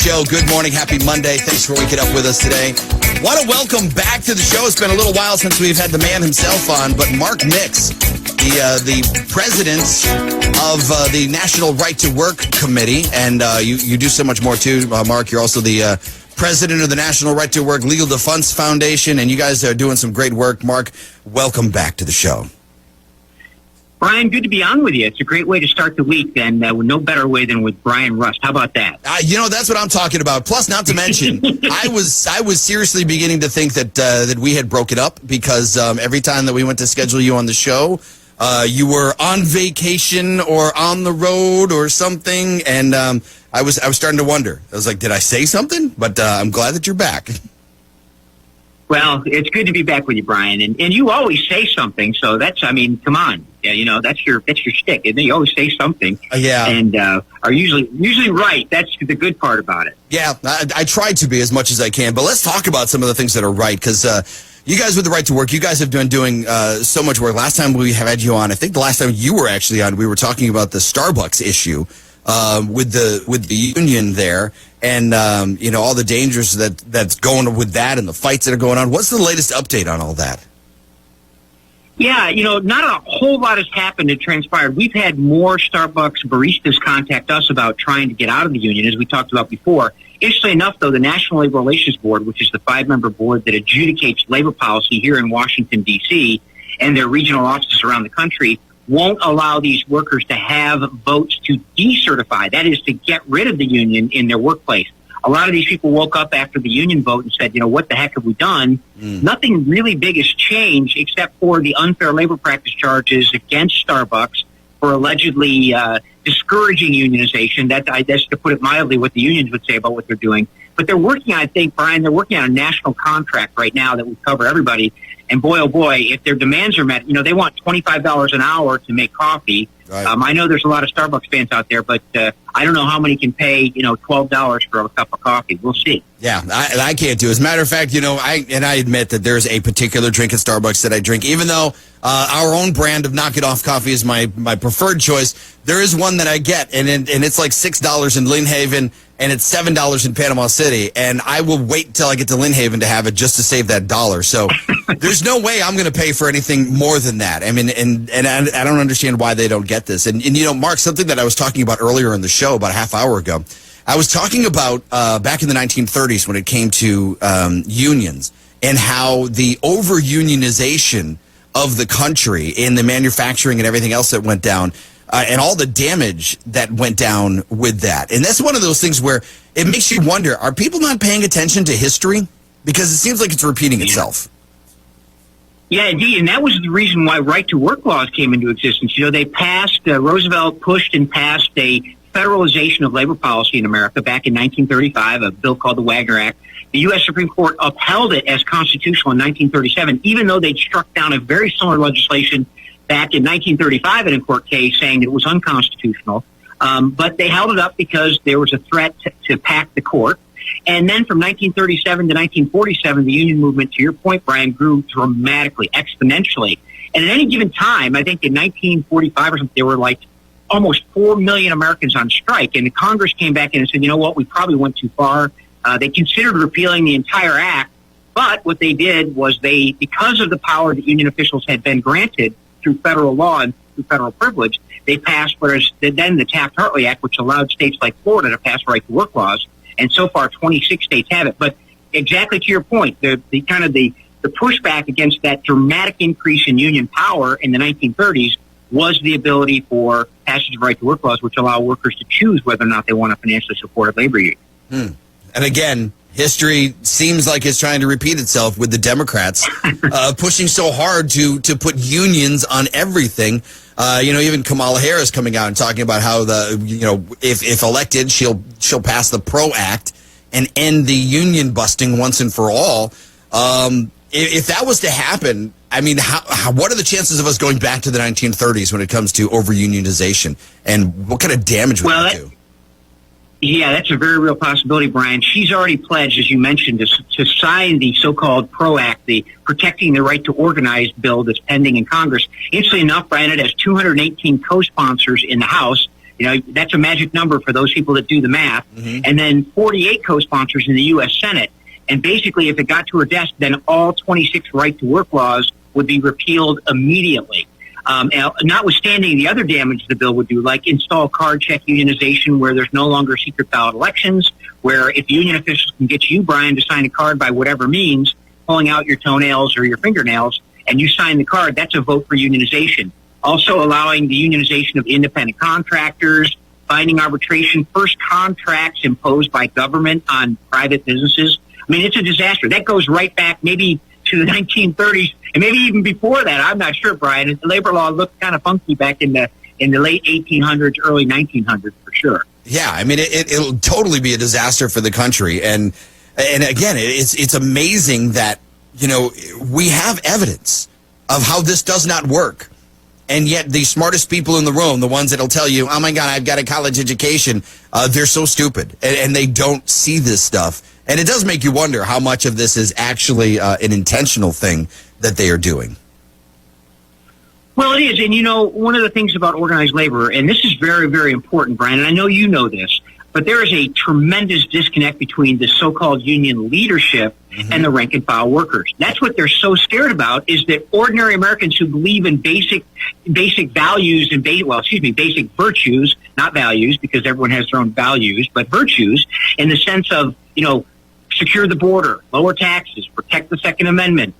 show. Good morning. Happy Monday. Thanks for waking up with us today. Want to welcome back to the show. It's been a little while since we've had the man himself on, but Mark Nix, the president of the National Right to Work Committee, and you do so much more too, Mark. You're also the president of the National Right to Work Legal Defense Foundation, and you guys are doing some great work. Mark, welcome back to the show. Brian, good to be on with you. It's a great way to start the week, and no better way than with Brian Rust. How about that? That's what I'm talking about. Plus, not to mention, I was seriously beginning to think that we had broken up because every time that we went to schedule you on the show, you were on vacation or on the road or something, and I was starting to wonder. I was like, did I say something? But I'm glad that you're back. Well, it's good to be back with you, Brian. And you always say something, so come on. Yeah, that's your shtick, isn't it? You always say something. Yeah. And are usually right. That's the good part about it. Yeah, I try to be as much as I can. But let's talk about some of the things that are right, because you guys with the Right to Work, you guys have been doing so much work. Last time we had you on, I think the last time you were actually on, we were talking about the Starbucks issue with the union there. And, all the dangers that's going with that and the fights that are going on. What's the latest update on all that? Yeah, not a whole lot has happened and transpired. We've had more Starbucks baristas contact us about trying to get out of the union, as we talked about before. Interestingly enough, though, the National Labor Relations Board, which is the 5-member board that adjudicates labor policy here in Washington, D.C., and their regional offices around the country, won't allow these workers to have votes to decertify, that is, to get rid of the union in their workplace. A lot of these people woke up after the union vote and said, what the heck have we done? Nothing really big has changed except for the unfair labor practice charges against Starbucks for allegedly discouraging unionization. That's, to put it mildly, what the unions would say about what they're doing. But they're working, I think, Brian, they're working on a national contract right now that would cover everybody. And boy, oh boy, if their demands are met, they want $25 an hour to make coffee. Right. I know there's a lot of Starbucks fans out there, but I don't know how many can pay, $12 for a cup of coffee. We'll see. Yeah, I can't do. As a matter of fact, I admit that there's a particular drink at Starbucks that I drink, even though our own brand of Knock It Off coffee is my preferred choice. There is one that I get, and it's like $6 in Lynn Haven, and it's $7 in Panama City, and I will wait till I get to Lynn Haven to have it just to save that dollar. So there's no way I'm going to pay for anything more than that. I mean, and I don't understand why they don't get this. And Mark, something that I was talking about earlier in the show about a half hour ago, I was talking about back in the 1930s when it came to unions and how the over-unionization of the country in the manufacturing and everything else that went down and all the damage that went down with that. And that's one of those things where it makes you wonder, are people not paying attention to history? Because it seems like it's repeating itself. Yeah, indeed, and that was the reason why right to work laws came into existence. They passed, Roosevelt pushed and passed a federalization of labor policy in America back in 1935, a bill called the Wagner Act. The U.S. Supreme Court upheld it as constitutional in 1937, even though they'd struck down a very similar legislation back in 1935 in a court case saying that it was unconstitutional. But they held it up because there was a threat to pack the court. And then from 1937 to 1947, the union movement, to your point, Brian, grew dramatically, exponentially. And at any given time, I think in 1945 or something, there were like almost 4 million Americans on strike. And the Congress came back in and said, we probably went too far. They considered repealing the entire act. But what they did was because of the power that union officials had been granted through federal law and through federal privilege, they passed what is then the Taft-Hartley Act, which allowed states like Florida to pass right to work laws. And so far, 26 states have it. But exactly to your point, the pushback against that dramatic increase in union power in the 1930s was the ability for passage of right to work laws, which allow workers to choose whether or not they want to financially support a labor union. And again, history seems like it's trying to repeat itself with the Democrats pushing so hard to put unions on everything. Even Kamala Harris coming out and talking about how if elected, she'll pass the PRO Act and end the union busting once and for all. If that was to happen, I mean, what are the chances of us going back to the 1930s when it comes to over-unionization, and what kind of damage would that do? Yeah, that's a very real possibility, Brian. She's already pledged, as you mentioned, to sign the so-called PRO Act, the Protecting the Right to Organize bill that's pending in Congress. Interestingly enough, Brian, it has 218 co-sponsors in the House. That's a magic number for those people that do the math. And then 48 co-sponsors in the U.S. Senate. And basically, if it got to her desk, then all 26 right-to-work laws would be repealed immediately. Notwithstanding the other damage the bill would do, like install card check unionization where there's no longer secret ballot elections, where if union officials can get you, Brian, to sign a card by whatever means, pulling out your toenails or your fingernails, and you sign the card, that's a vote for unionization. Also allowing the unionization of independent contractors, binding arbitration, first contracts imposed by government on private businesses. I mean, it's a disaster. That goes right back maybe to the 1930s, and maybe even before that. I'm not sure, Brian. The labor law looked kind of funky back in the late 1800s, early 1900s, for sure. Yeah, I mean, it'll totally be a disaster for the country. And again, it's amazing that, we have evidence of how this does not work. And yet the smartest people in the room, the ones that'll tell you, oh, my God, I've got a college education, they're so stupid. And they don't see this stuff. And it does make you wonder how much of this is actually an intentional thing that they are doing. Well, it is. And, one of the things about organized labor, and this is very, very important, Brian, and I know you know this, but there is a tremendous disconnect between the so-called union leadership and the rank and file workers. That's what they're so scared about, is that ordinary Americans who believe in basic values and basic virtues, not values, because everyone has their own values, but virtues in the sense of, secure the border, lower taxes, protect the Second Amendment,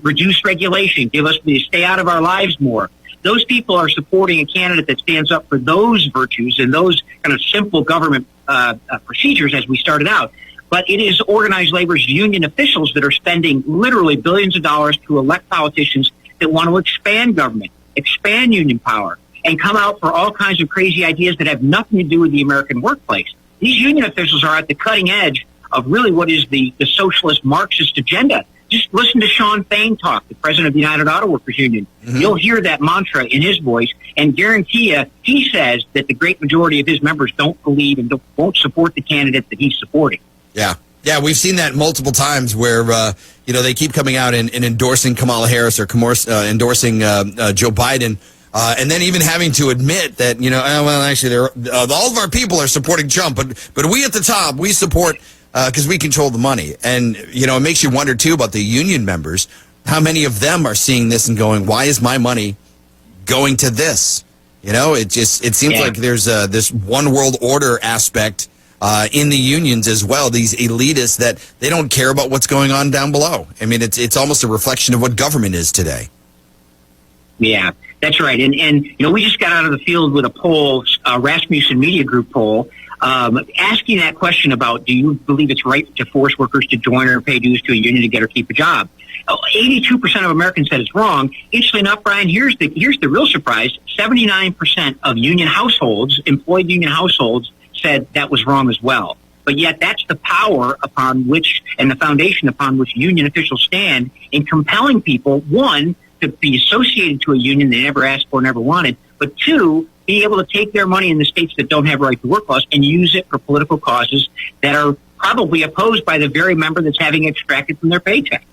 reduce regulation, stay out of our lives more. Those people are supporting a candidate that stands up for those virtues and those kind of simple government procedures as we started out. But it is organized labor's union officials that are spending literally billions of dollars to elect politicians that want to expand government, expand union power, and come out for all kinds of crazy ideas that have nothing to do with the American workplace. These union officials are at the cutting edge of really what is the socialist Marxist agenda. Just listen to Sean Fain talk, the president of the United Auto Workers Union. You'll hear that mantra in his voice, and guarantee you, he says that the great majority of his members don't believe and won't support the candidate that he's supporting. Yeah, we've seen that multiple times where, they keep coming out and endorsing Kamala Harris or endorsing Joe Biden, and then even having to admit that, actually, all of our people are supporting Trump, but we at the top, we support because we control the money. And, it makes you wonder, too, about the union members. How many of them are seeing this and going, why is my money going to this? It seems like there's this one world order aspect in the unions as well, these elitists that they don't care about what's going on down below. I mean, it's almost a reflection of what government is today. Yeah, that's right. And we just got out of the field with a poll, Rasmussen Media Group poll, asking that question about, do you believe it's right to force workers to join or pay dues to a union to get or keep a job? 82% of Americans said it's wrong. Interestingly enough, Brian, here's the real surprise. 79% of union households, employed union households, said that was wrong as well. But yet that's the power upon which and the foundation upon which union officials stand in compelling people, one, to be associated to a union they never asked for, never wanted, but two, be able to take their money in the states that don't have right to work laws and use it for political causes that are probably opposed by the very member that's having it extracted from their paycheck.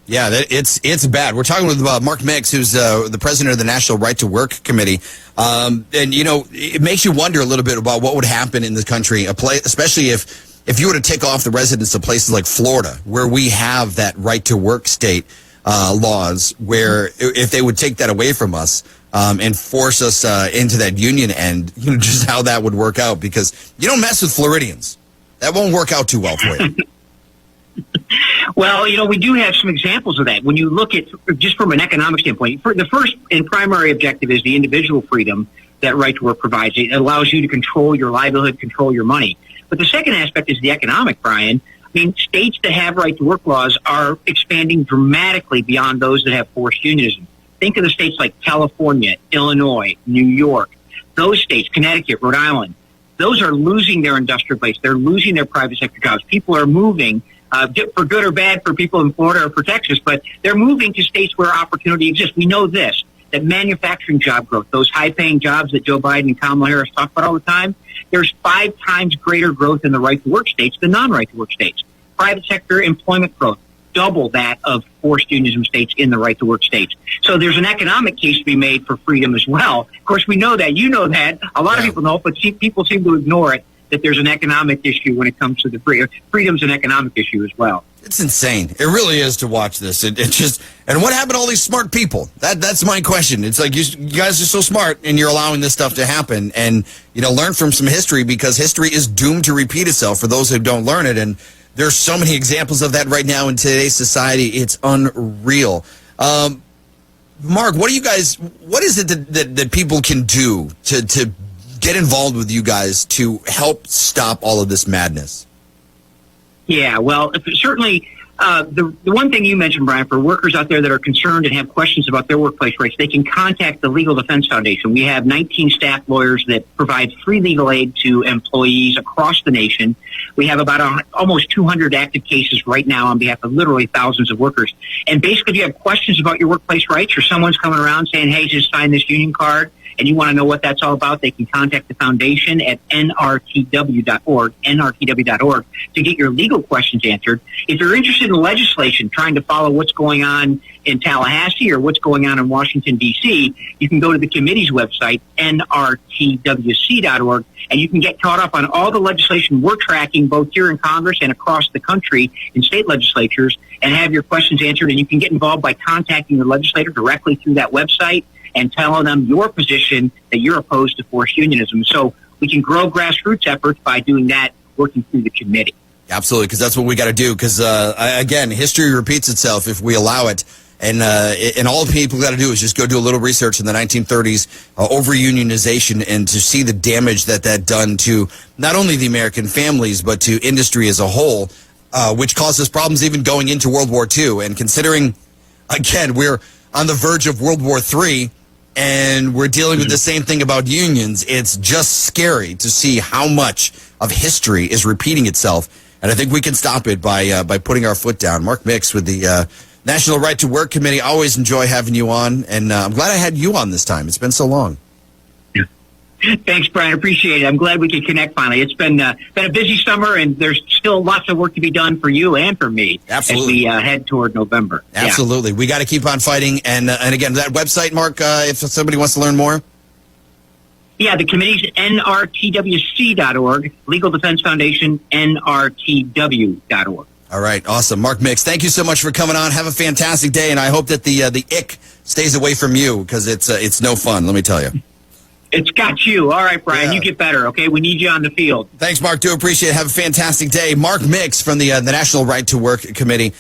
Yeah, it's bad. We're talking with Mark Mix, who's the president of the National Right to Work Committee. And, it makes you wonder a little bit about what would happen in this country, especially if you were to take off the residents of places like Florida, where we have that right to work state laws, where if they would take that away from us and force us into that union end, just how that would work out, because you don't mess with Floridians. That won't work out too well for you. Well, we do have some examples of that. When you look at, just from an economic standpoint, the first and primary objective is the individual freedom that right to work provides. It allows you to control your livelihood, control your money. But the second aspect is the economic, Brian. I mean, states that have right to work laws are expanding dramatically beyond those that have forced unionism. Think of the states like California, Illinois, New York. Those states, Connecticut, Rhode Island, those are losing their industrial base. They're losing their private sector jobs. People are moving, for good or bad for people in Florida or for Texas, but they're moving to states where opportunity exists. We know this, that manufacturing job growth, those high-paying jobs that Joe Biden and Kamala Harris talk about all the time, there's 5 times greater growth in the right-to-work states than non-right-to-work states. Private sector employment growth, double that of forced unionism states in the right to work states. So there's an economic case to be made for freedom as well. Of course, we know that. You know that. A lot of people know, but people seem to ignore it, that there's an economic issue when it comes to the freedom's an economic issue as well. It's insane. It really is to watch this. It just, and what happened to all these smart people? That's my question. It's like you guys are so smart and you're allowing this stuff to happen, and learn from some history, because history is doomed to repeat itself for those who don't learn it. And there's so many examples of that right now in today's society. It's unreal. Mark, what is it that people can do to get involved with you guys to help stop all of this madness? Yeah, well, certainly the one thing you mentioned, Brian, for workers out there that are concerned and have questions about their workplace rights, they can contact the Legal Defense Foundation. We have 19 staff lawyers that provide free legal aid to employees across the nation. We have about almost 200 active cases right now on behalf of literally thousands of workers. And basically, if you have questions about your workplace rights, or someone's coming around saying, hey, just sign this union card, and you want to know what that's all about, they can contact the foundation at nrtw.org to get your legal questions answered. If you're interested in legislation, trying to follow what's going on in Tallahassee or what's going on in Washington, D.C., you can go to the committee's website, nrtwc.org, and you can get caught up on all the legislation we're tracking both here in Congress and across the country in state legislatures, and have your questions answered. And you can get involved by contacting the legislator directly through that website and telling them your position that you're opposed to forced unionism. So we can grow grassroots efforts by doing that, working through the committee. Absolutely, because that's what we got to do. Because, again, history repeats itself if we allow it. And all people got to do is just go do a little research in the 1930s over unionization, and to see the damage that done to not only the American families, but to industry as a whole, which caused us problems even going into World War II. And considering, again, we're on the verge of World War III, and we're dealing with the same thing about unions, it's just scary to see how much of history is repeating itself. And I think we can stop it by putting our foot down. Mark Mix with the National Right to Work Committee. I always enjoy having you on, and I'm glad I had you on this time. It's been so long. Thanks, Brian. Appreciate it. I'm glad we could connect finally. It's been a busy summer, and there's still lots of work to be done for you and for me. Absolutely. As we head toward November. Absolutely. Yeah. We got to keep on fighting. And again, that website, Mark, if somebody wants to learn more. Yeah, the committee's nrtwc.org, Legal Defense Foundation, nrtw.org. All right. Awesome. Mark Mix, thank you so much for coming on. Have a fantastic day, and I hope that the ick stays away from you, because it's no fun, let me tell you. It's got you. All right, Brian, you get better, okay? We need you on the field. Thanks, Mark. Do appreciate it. Have a fantastic day. Mark Mix from the National Right to Work Committee.